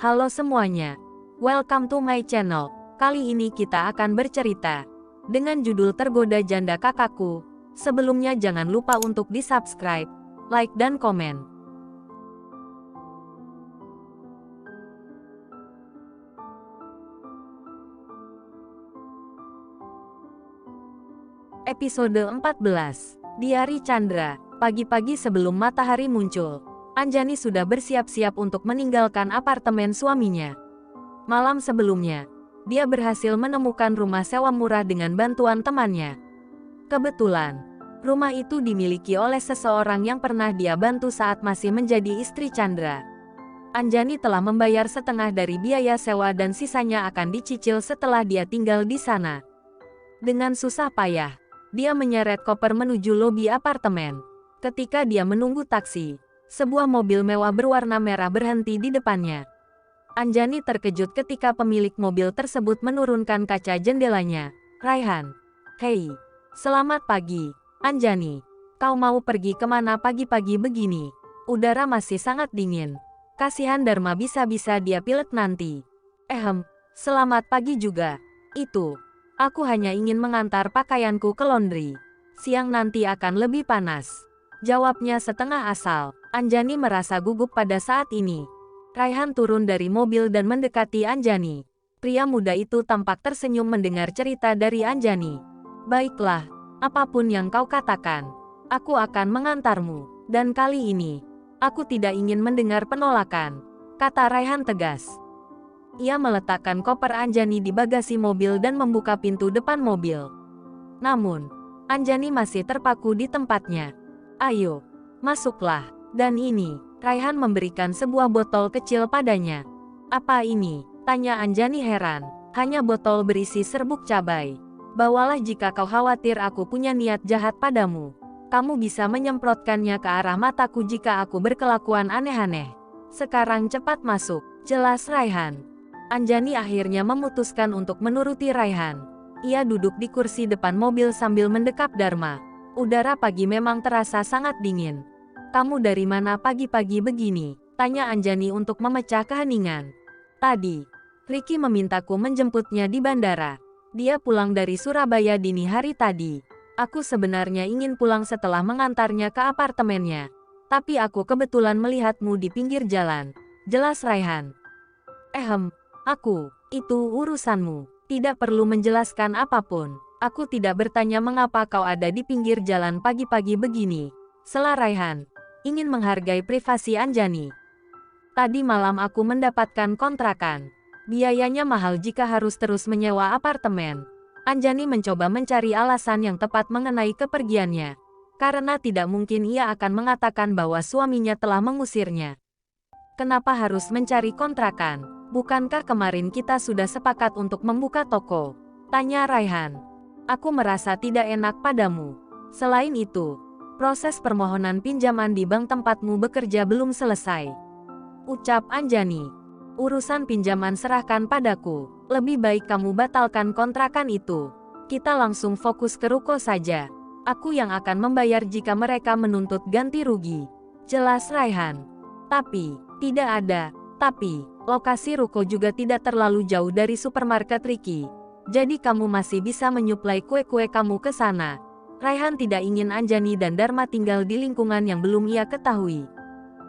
Halo semuanya, welcome to my channel. Kali ini kita akan bercerita dengan judul Tergoda Janda Kakakku. Sebelumnya jangan lupa untuk di-subscribe, like dan komen. Episode 14, Diari Chandra. Pagi-pagi sebelum matahari muncul, Anjani sudah bersiap-siap untuk meninggalkan apartemen suaminya. Malam sebelumnya, dia berhasil menemukan rumah sewa murah dengan bantuan temannya. Kebetulan, rumah itu dimiliki oleh seseorang yang pernah dia bantu saat masih menjadi istri Chandra. Anjani telah membayar setengah dari biaya sewa dan sisanya akan dicicil setelah dia tinggal di sana. Dengan susah payah, dia menyeret koper menuju lobi apartemen. Ketika dia menunggu taksi, sebuah mobil mewah berwarna merah berhenti di depannya. Anjani terkejut ketika pemilik mobil tersebut menurunkan kaca jendelanya. Raihan. Hei, selamat pagi, Anjani. Kau mau pergi kemana pagi-pagi begini? Udara masih sangat dingin. Kasihan Dharma, bisa-bisa dia pilek nanti. Selamat pagi juga. Itu, aku hanya ingin mengantar pakaianku ke laundry. Siang nanti akan lebih panas. Jawabnya setengah asal. Anjani merasa gugup pada saat ini. Raihan turun dari mobil dan mendekati Anjani. Pria muda itu tampak tersenyum mendengar cerita dari Anjani. Baiklah, apapun yang kau katakan, aku akan mengantarmu. Dan kali ini, aku tidak ingin mendengar penolakan, kata Raihan tegas. Ia meletakkan koper Anjani di bagasi mobil dan membuka pintu depan mobil. Namun, Anjani masih terpaku di tempatnya. Ayo, masuklah. Dan ini, Raihan memberikan sebuah botol kecil padanya. Apa ini? Tanya Anjani heran. Hanya botol berisi serbuk cabai. Bawalah jika kau khawatir aku punya niat jahat padamu. Kamu bisa menyemprotkannya ke arah mataku jika aku berkelakuan aneh-aneh. Sekarang cepat masuk, jelas Raihan. Anjani akhirnya memutuskan untuk menuruti Raihan. Ia duduk di kursi depan mobil sambil mendekap Dharma. Udara pagi memang terasa sangat dingin. Kamu dari mana pagi-pagi begini? Tanya Anjani untuk memecah keheningan. Tadi, Ricky memintaku menjemputnya di bandara. Dia pulang dari Surabaya dini hari tadi. Aku sebenarnya ingin pulang setelah mengantarnya ke apartemennya. Tapi aku kebetulan melihatmu di pinggir jalan. Jelas Raihan. Itu urusanmu. Tidak perlu menjelaskan apapun. Aku tidak bertanya mengapa kau ada di pinggir jalan pagi-pagi begini. Sela Raihan, ingin menghargai privasi Anjani. Tadi malam aku mendapatkan kontrakan. Biayanya mahal jika harus terus menyewa apartemen. Anjani mencoba mencari alasan yang tepat mengenai kepergiannya. Karena tidak mungkin ia akan mengatakan bahwa suaminya telah mengusirnya. Kenapa harus mencari kontrakan? Bukankah kemarin kita sudah sepakat untuk membuka toko? Tanya Raihan. Aku merasa tidak enak padamu. Selain itu, proses permohonan pinjaman di bank tempatmu bekerja belum selesai. Ucap Anjani. Urusan pinjaman serahkan padaku. Lebih baik kamu batalkan kontrakan itu. Kita langsung fokus ke ruko saja. Aku yang akan membayar jika mereka menuntut ganti rugi. Jelas Raihan. Tapi, tidak ada. Tapi, lokasi ruko juga tidak terlalu jauh dari supermarket Ricky. Jadi kamu masih bisa menyuplai kue-kue kamu ke sana. Raihan tidak ingin Anjani dan Dharma tinggal di lingkungan yang belum ia ketahui.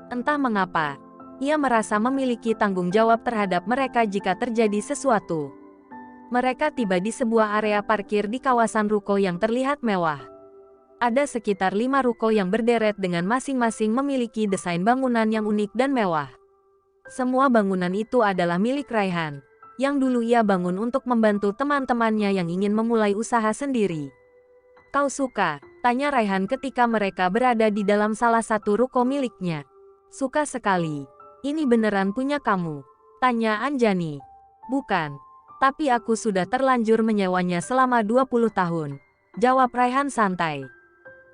Entah mengapa, ia merasa memiliki tanggung jawab terhadap mereka jika terjadi sesuatu. Mereka tiba di sebuah area parkir di kawasan ruko yang terlihat mewah. Ada sekitar 5 ruko yang berderet dengan masing-masing memiliki desain bangunan yang unik dan mewah. Semua bangunan itu adalah milik Raihan, yang dulu ia bangun untuk membantu teman-temannya yang ingin memulai usaha sendiri. Kau suka? Tanya Raihan ketika mereka berada di dalam salah satu ruko miliknya. Suka sekali. Ini beneran punya kamu? Tanya Anjani. Bukan. Tapi aku sudah terlanjur menyewanya selama 20 tahun. Jawab Raihan santai.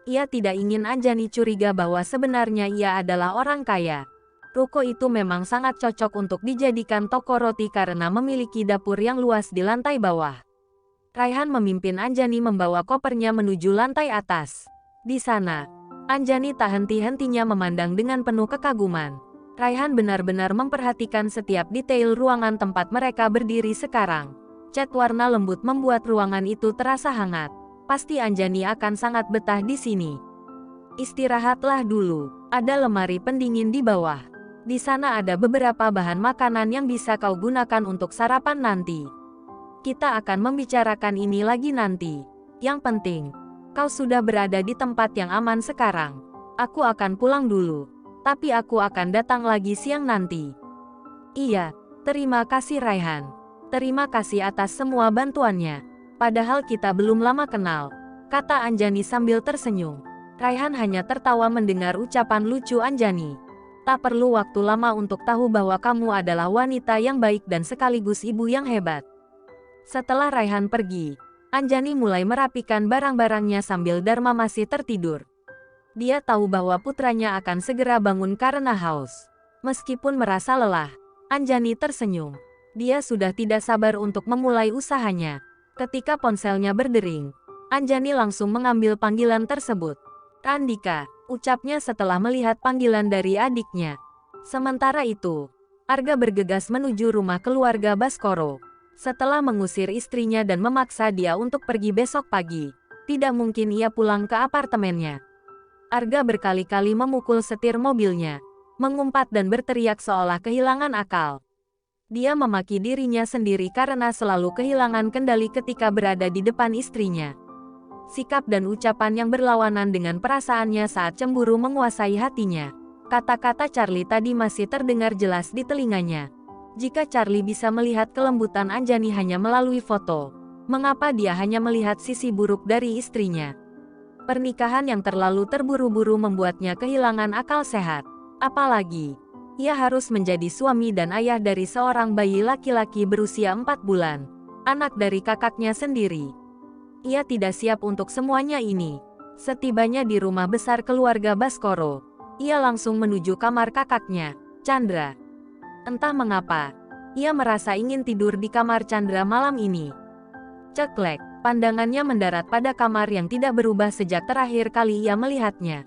Ia tidak ingin Anjani curiga bahwa sebenarnya ia adalah orang kaya. Ruko itu memang sangat cocok untuk dijadikan toko roti karena memiliki dapur yang luas di lantai bawah. Raihan memimpin Anjani membawa kopernya menuju lantai atas. Di sana, Anjani tak henti-hentinya memandang dengan penuh kekaguman. Raihan benar-benar memperhatikan setiap detail ruangan tempat mereka berdiri sekarang. Cat warna lembut membuat ruangan itu terasa hangat. Pasti Anjani akan sangat betah di sini. Istirahatlah dulu. Ada lemari pendingin di bawah. Di sana ada beberapa bahan makanan yang bisa kau gunakan untuk sarapan nanti. Kita akan membicarakan ini lagi nanti. Yang penting, kau sudah berada di tempat yang aman sekarang. Aku akan pulang dulu. Tapi aku akan datang lagi siang nanti. Iya, terima kasih Raihan. Terima kasih atas semua bantuannya. Padahal kita belum lama kenal, kata Anjani sambil tersenyum. Raihan hanya tertawa mendengar ucapan lucu Anjani. Tak perlu waktu lama untuk tahu bahwa kamu adalah wanita yang baik dan sekaligus ibu yang hebat. Setelah Raihan pergi, Anjani mulai merapikan barang-barangnya sambil Dharma masih tertidur. Dia tahu bahwa putranya akan segera bangun karena haus. Meskipun merasa lelah, Anjani tersenyum. Dia sudah tidak sabar untuk memulai usahanya. Ketika ponselnya berdering, Anjani langsung mengambil panggilan tersebut. Randika, ucapnya setelah melihat panggilan dari adiknya. Sementara itu, Arga bergegas menuju rumah keluarga Baskoro. Setelah mengusir istrinya dan memaksa dia untuk pergi besok pagi, tidak mungkin ia pulang ke apartemennya. Arga berkali-kali memukul setir mobilnya, mengumpat dan berteriak seolah kehilangan akal. Dia memaki dirinya sendiri karena selalu kehilangan kendali ketika berada di depan istrinya. Sikap dan ucapan yang berlawanan dengan perasaannya saat cemburu menguasai hatinya. Kata-kata Charlie tadi masih terdengar jelas di telinganya. Jika Charlie bisa melihat kelembutan Anjani hanya melalui foto, mengapa dia hanya melihat sisi buruk dari istrinya? Pernikahan yang terlalu terburu-buru membuatnya kehilangan akal sehat. Apalagi, ia harus menjadi suami dan ayah dari seorang bayi laki-laki berusia 4 bulan, anak dari kakaknya sendiri. Ia tidak siap untuk semuanya ini. Setibanya di rumah besar keluarga Baskoro, ia langsung menuju kamar kakaknya, Chandra. Entah mengapa, ia merasa ingin tidur di kamar Chandra malam ini. Ceklek, pandangannya mendarat pada kamar yang tidak berubah sejak terakhir kali ia melihatnya.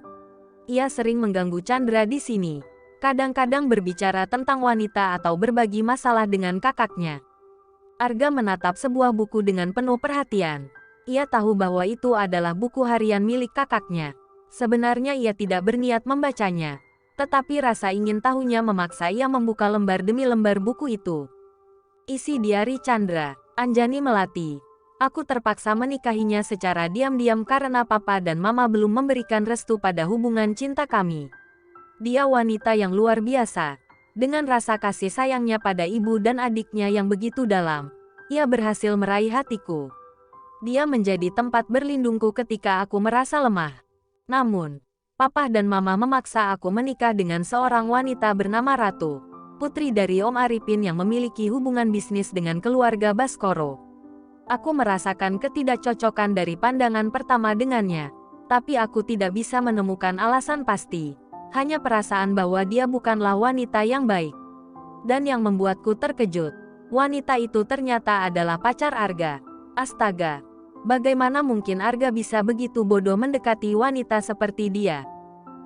Ia sering mengganggu Chandra di sini. Kadang-kadang berbicara tentang wanita atau berbagi masalah dengan kakaknya. Arga menatap sebuah buku dengan penuh perhatian. Ia tahu bahwa itu adalah buku harian milik kakaknya. Sebenarnya ia tidak berniat membacanya. Tetapi rasa ingin tahunya memaksa ia membuka lembar demi lembar buku itu. Isi diari Chandra, Anjani Melati. Aku terpaksa menikahinya secara diam-diam karena papa dan mama belum memberikan restu pada hubungan cinta kami. Dia wanita yang luar biasa. Dengan rasa kasih sayangnya pada ibu dan adiknya yang begitu dalam, ia berhasil meraih hatiku. Dia menjadi tempat berlindungku ketika aku merasa lemah. Namun, papa dan mama memaksa aku menikah dengan seorang wanita bernama Ratu, putri dari Om Arifin yang memiliki hubungan bisnis dengan keluarga Baskoro. Aku merasakan ketidakcocokan dari pandangan pertama dengannya, tapi aku tidak bisa menemukan alasan pasti. Hanya perasaan bahwa dia bukanlah wanita yang baik. Dan yang membuatku terkejut, wanita itu ternyata adalah pacar Arga. Astaga, bagaimana mungkin Arga bisa begitu bodoh mendekati wanita seperti dia?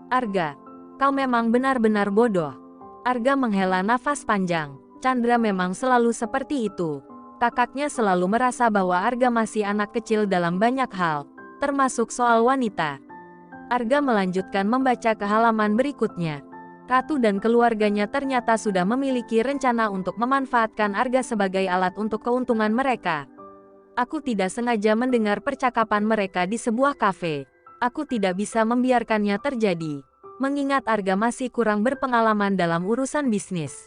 Arga, kau memang benar-benar bodoh. Arga menghela nafas panjang. Chandra memang selalu seperti itu. Kakaknya selalu merasa bahwa Arga masih anak kecil dalam banyak hal, termasuk soal wanita. Arga melanjutkan membaca ke halaman berikutnya. Ratu dan keluarganya ternyata sudah memiliki rencana untuk memanfaatkan Arga sebagai alat untuk keuntungan mereka. Aku tidak sengaja mendengar percakapan mereka di sebuah kafe. Aku tidak bisa membiarkannya terjadi, mengingat Arga masih kurang berpengalaman dalam urusan bisnis.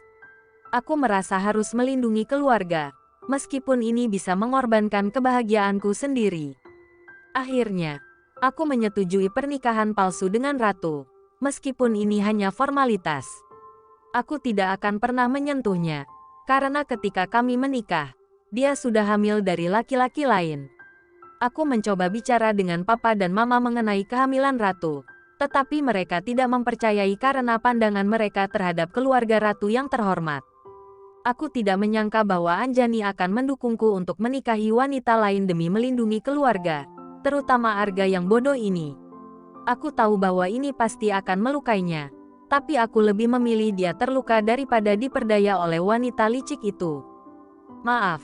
Aku merasa harus melindungi keluarga, meskipun ini bisa mengorbankan kebahagiaanku sendiri. Akhirnya, aku menyetujui pernikahan palsu dengan Ratu, meskipun ini hanya formalitas. Aku tidak akan pernah menyentuhnya, karena ketika kami menikah, dia sudah hamil dari laki-laki lain. Aku mencoba bicara dengan papa dan mama mengenai kehamilan Ratu, tetapi mereka tidak mempercayai karena pandangan mereka terhadap keluarga Ratu yang terhormat. Aku tidak menyangka bahwa Anjani akan mendukungku untuk menikahi wanita lain demi melindungi keluarga, terutama Arga yang bodoh ini. Aku tahu bahwa ini pasti akan melukainya. Tapi aku lebih memilih dia terluka daripada diperdaya oleh wanita licik itu. Maaf.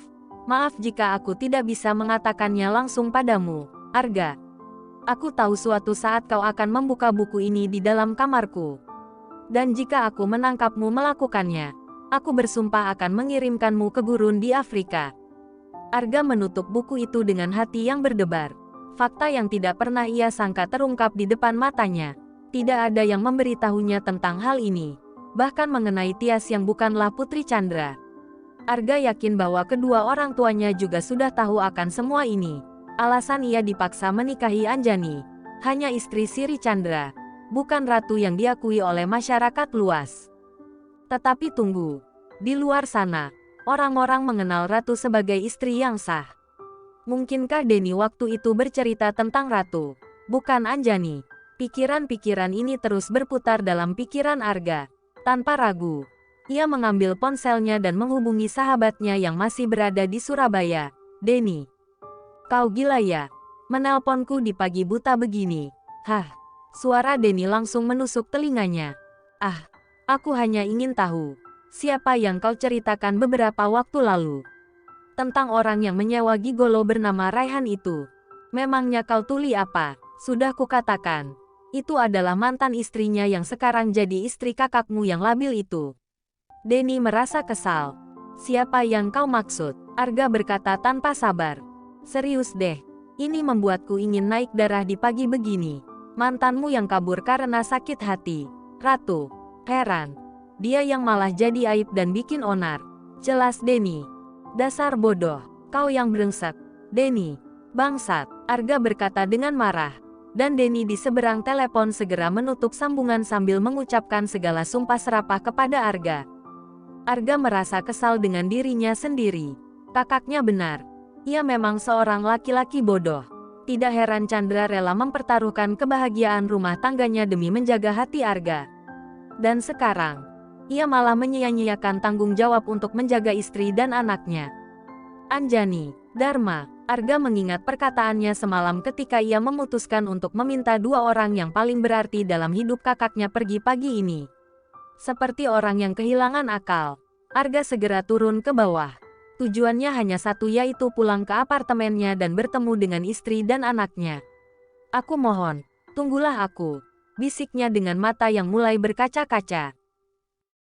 Maaf jika aku tidak bisa mengatakannya langsung padamu, Arga. Aku tahu suatu saat kau akan membuka buku ini di dalam kamarku. Dan jika aku menangkapmu melakukannya, aku bersumpah akan mengirimkanmu ke gurun di Afrika. Arga menutup buku itu dengan hati yang berdebar. Fakta yang tidak pernah ia sangka terungkap di depan matanya. Tidak ada yang memberitahunya tentang hal ini, bahkan mengenai Tias yang bukanlah Putri Chandra. Arga yakin bahwa kedua orang tuanya juga sudah tahu akan semua ini. Alasan ia dipaksa menikahi Anjani, hanya istri Siri Chandra, bukan ratu yang diakui oleh masyarakat luas. Tetapi tunggu, di luar sana, orang-orang mengenal ratu sebagai istri yang sah. Mungkinkah Denny waktu itu bercerita tentang ratu, bukan Anjani? Pikiran-pikiran ini terus berputar dalam pikiran Arga. Tanpa ragu, ia mengambil ponselnya dan menghubungi sahabatnya yang masih berada di Surabaya. Denny, kau gila ya? Menelponku di pagi buta begini. Hah, suara Denny langsung menusuk telinganya. Ah, aku hanya ingin tahu, siapa yang kau ceritakan beberapa waktu lalu? Tentang orang yang menyewa gigolo bernama Raihan itu. Memangnya kau tuli apa? Sudah kukatakan. Itu adalah mantan istrinya yang sekarang jadi istri kakakmu yang labil itu. Denny merasa kesal. Siapa yang kau maksud? Arga berkata tanpa sabar. Serius deh, ini membuatku ingin naik darah di pagi begini. Mantanmu yang kabur karena sakit hati. Ratu, heran. Dia yang malah jadi aib dan bikin onar. Jelas Denny. Dasar bodoh, kau yang brengsek. Denny, bangsat, Arga berkata dengan marah. Dan Denny di seberang telepon segera menutup sambungan sambil mengucapkan segala sumpah serapah kepada Arga. Arga merasa kesal dengan dirinya sendiri. Kakaknya benar. Ia memang seorang laki-laki bodoh. Tidak heran Chandra rela mempertaruhkan kebahagiaan rumah tangganya demi menjaga hati Arga. Dan sekarang, ia malah menyia-nyiakan tanggung jawab untuk menjaga istri dan anaknya. Anjani, Dharma. Arga mengingat perkataannya semalam ketika ia memutuskan untuk meminta dua orang yang paling berarti dalam hidup kakaknya pergi pagi ini. Seperti orang yang kehilangan akal, Arga segera turun ke bawah. Tujuannya hanya satu, yaitu pulang ke apartemennya dan bertemu dengan istri dan anaknya. Aku mohon, tunggulah aku, bisiknya dengan mata yang mulai berkaca-kaca.